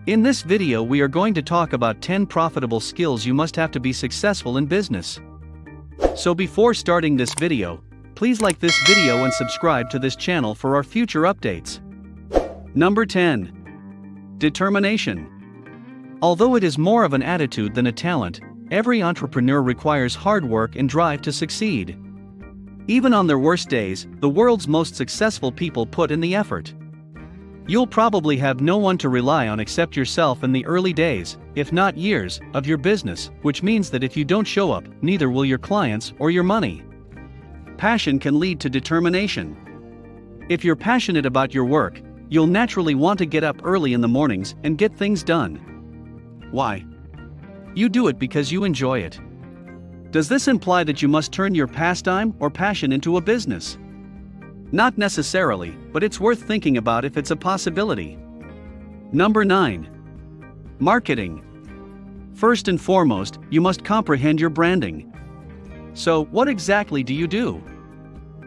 In this video we are going to talk about 10 profitable skills you must have to be successful in business. So before starting this video, please like this video and subscribe to this channel for our future updates. Number 10. Determination. Although it is more of an attitude than a talent, every entrepreneur requires hard work and drive to succeed. Even on their worst days, the world's most successful people put in the effort. You'll probably have no one to rely on except yourself in the early days, if not years, of your business, which means that if you don't show up, neither will your clients or your money. Passion can lead to determination. If you're passionate about your work, you'll naturally want to get up early in the mornings and get things done. Why? You do it because you enjoy it. Does this imply that you must turn your pastime or passion into a business? Not necessarily, but it's worth thinking about if it's a possibility. Number 9. Marketing. First and foremost, you must comprehend your branding. So, what exactly do you do?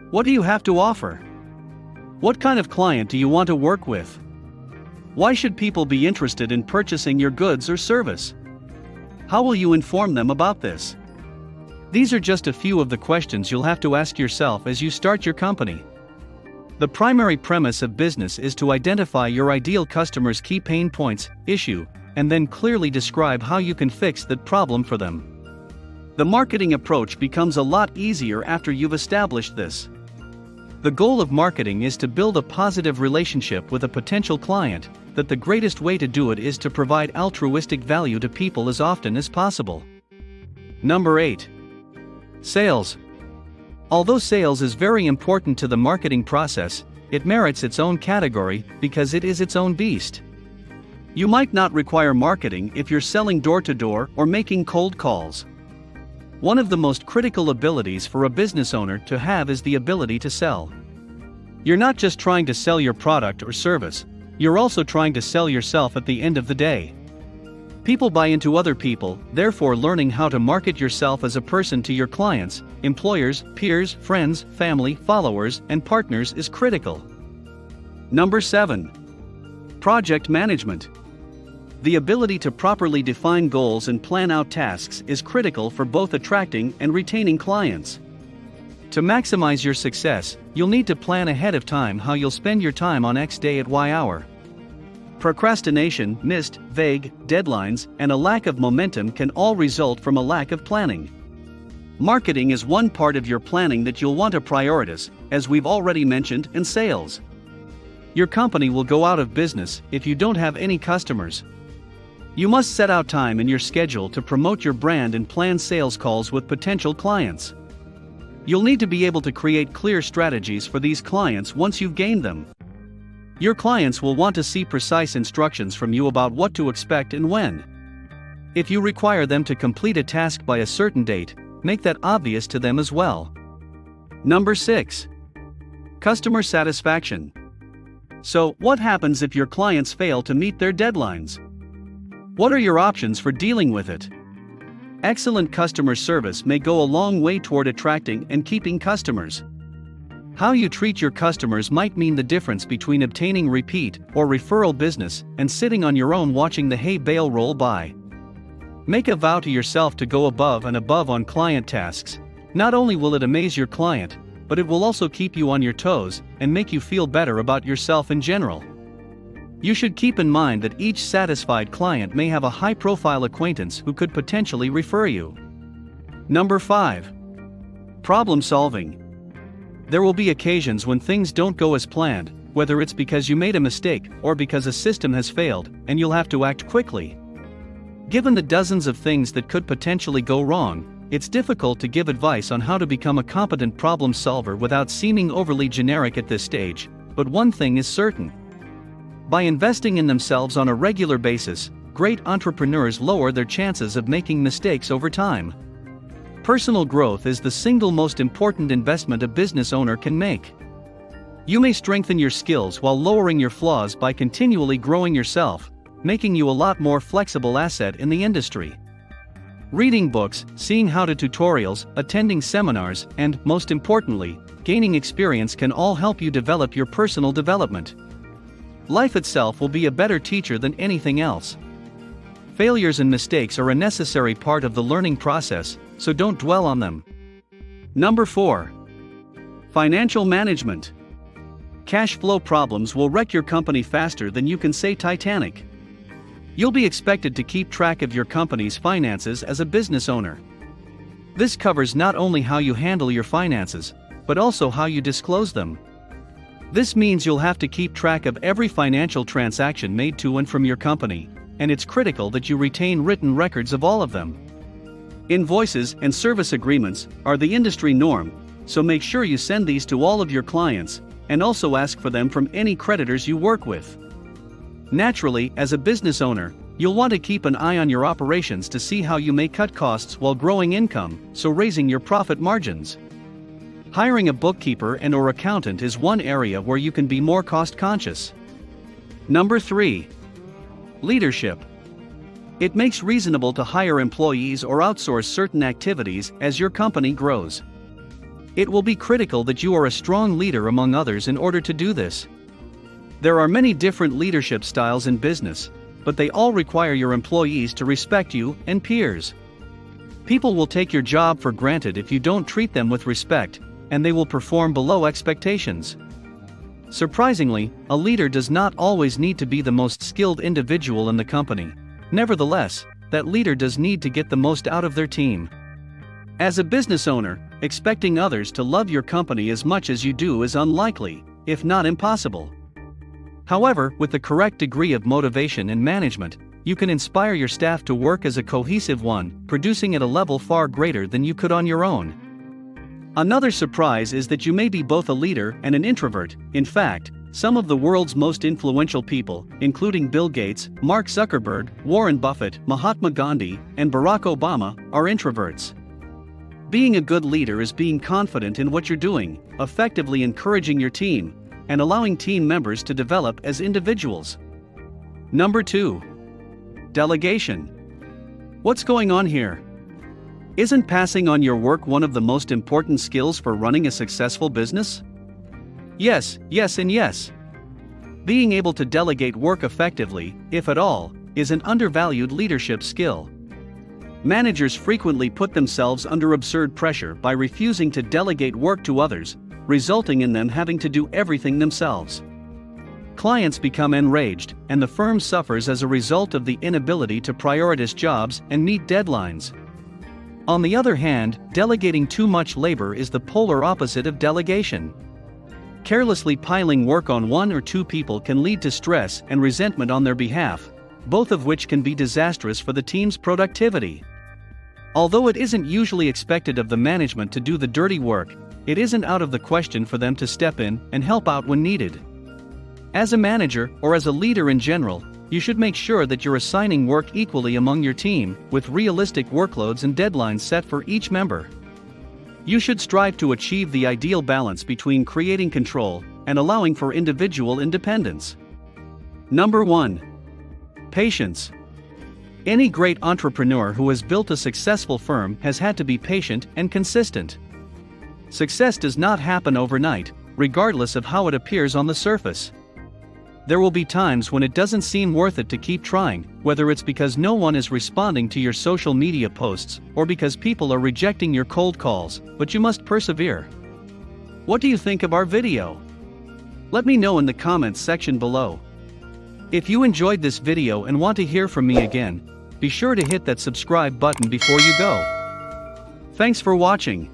What do you have to offer? What kind of client do you want to work with? Why should people be interested in purchasing your goods or service? How will you inform them about this? These are just a few of the questions you'll have to ask yourself as you start your company. The primary premise of business is to identify your ideal customer's key pain points, issue, and then clearly describe how you can fix that problem for them. The marketing approach becomes a lot easier after you've established this. The goal of marketing is to build a positive relationship with a potential client, that the greatest way to do it is to provide altruistic value to people as often as possible. Number 8. Sales. Although sales is very important to the marketing process, it merits its own category because it is its own beast. You might not require marketing if you're selling door-to-door or making cold calls. One of the most critical abilities for a business owner to have is the ability to sell. You're not just trying to sell your product or service, you're also trying to sell yourself at the end of the day. People buy into other people, therefore learning how to market yourself as a person to your clients, employers, peers, friends, family, followers, and partners is critical. Number 7. Project management. The ability to properly define goals and plan out tasks is critical for both attracting and retaining clients. To maximize your success, you'll need to plan ahead of time how you'll spend your time on X day at Y hour. Procrastination, missed, vague deadlines, and a lack of momentum can all result from a lack of planning. Marketing is one part of your planning that you'll want to prioritize, as we've already mentioned, in sales. Your company will go out of business if you don't have any customers. You must set out time in your schedule to promote your brand and plan sales calls with potential clients. You'll need to be able to create clear strategies for these clients once you've gained them. Your clients will want to see precise instructions from you about what to expect and when. If you require them to complete a task by a certain date, make that obvious to them as well. Number 6. Customer satisfaction. So, what happens if your clients fail to meet their deadlines? What are your options for dealing with it? Excellent customer service may go a long way toward attracting and keeping customers. How you treat your customers might mean the difference between obtaining repeat or referral business and sitting on your own watching the hay bale roll by. Make a vow to yourself to go above and above on client tasks. Not only will it amaze your client, but it will also keep you on your toes and make you feel better about yourself in general. You should keep in mind that each satisfied client may have a high-profile acquaintance who could potentially refer you. Number 5. Problem solving. There will be occasions when things don't go as planned, whether it's because you made a mistake or because a system has failed, and you'll have to act quickly. Given the dozens of things that could potentially go wrong, it's difficult to give advice on how to become a competent problem solver without seeming overly generic at this stage, but one thing is certain. By investing in themselves on a regular basis, great entrepreneurs lower their chances of making mistakes over time. Personal growth is the single most important investment a business owner can make. You may strengthen your skills while lowering your flaws by continually growing yourself, making you a lot more flexible asset in the industry. Reading books, seeing how-to tutorials, attending seminars, and, most importantly, gaining experience can all help you develop your personal development. Life itself will be a better teacher than anything else. Failures and mistakes are a necessary part of the learning process, so don't dwell on them. Number 4. Financial management. Cash flow problems will wreck your company faster than you can say Titanic. You'll be expected to keep track of your company's finances as a business owner. This covers not only how you handle your finances, but also how you disclose them. This means you'll have to keep track of every financial transaction made to and from your company, and it's critical that you retain written records of all of them. Invoices and service agreements are the industry norm, so make sure you send these to all of your clients, and also ask for them from any creditors you work with. Naturally, as a business owner, you'll want to keep an eye on your operations to see how you may cut costs while growing income, so raising your profit margins. Hiring a bookkeeper and/or accountant is one area where you can be more cost-conscious. Number 3. Leadership. It makes reasonable to hire employees or outsource certain activities as your company grows. It will be critical that you are a strong leader among others in order to do this. There are many different leadership styles in business, but they all require your employees to respect you and peers. People will take your job for granted if you don't treat them with respect, and they will perform below expectations. Surprisingly, a leader does not always need to be the most skilled individual in the company. Nevertheless, that leader does need to get the most out of their team. As a business owner, expecting others to love your company as much as you do is unlikely, if not impossible. However, with the correct degree of motivation and management, you can inspire your staff to work as a cohesive one, producing at a level far greater than you could on your own. Another surprise is that you may be both a leader and an introvert. In fact, some of the world's most influential people, including Bill Gates, Mark Zuckerberg, Warren Buffett, Mahatma Gandhi, and Barack Obama, are introverts. Being a good leader is being confident in what you're doing, effectively encouraging your team, and allowing team members to develop as individuals. Number 2. Delegation. What's going on here? Isn't passing on your work one of the most important skills for running a successful business? Yes, and yes. Being able to delegate work effectively, if at all, is an undervalued leadership skill. Managers frequently put themselves under absurd pressure by refusing to delegate work to others, resulting in them having to do everything themselves. Clients become enraged, and the firm suffers as a result of the inability to prioritize jobs and meet deadlines. On the other hand, delegating too much labor is the polar opposite of delegation. Carelessly piling work on one or two people can lead to stress and resentment on their behalf, both of which can be disastrous for the team's productivity. Although it isn't usually expected of the management to do the dirty work, it isn't out of the question for them to step in and help out when needed. As a manager, or as a leader in general, you should make sure that you're assigning work equally among your team, with realistic workloads and deadlines set for each member. You should strive to achieve the ideal balance between creating control and allowing for individual independence. Number 1. Patience. Any great entrepreneur who has built a successful firm has had to be patient and consistent. Success does not happen overnight, regardless of how it appears on the surface. There will be times when it doesn't seem worth it to keep trying, whether it's because no one is responding to your social media posts, or because people are rejecting your cold calls, but you must persevere. What do you think of our video? Let me know in the comments section below. If you enjoyed this video and want to hear from me again, be sure to hit that subscribe button before you go. Thanks for watching.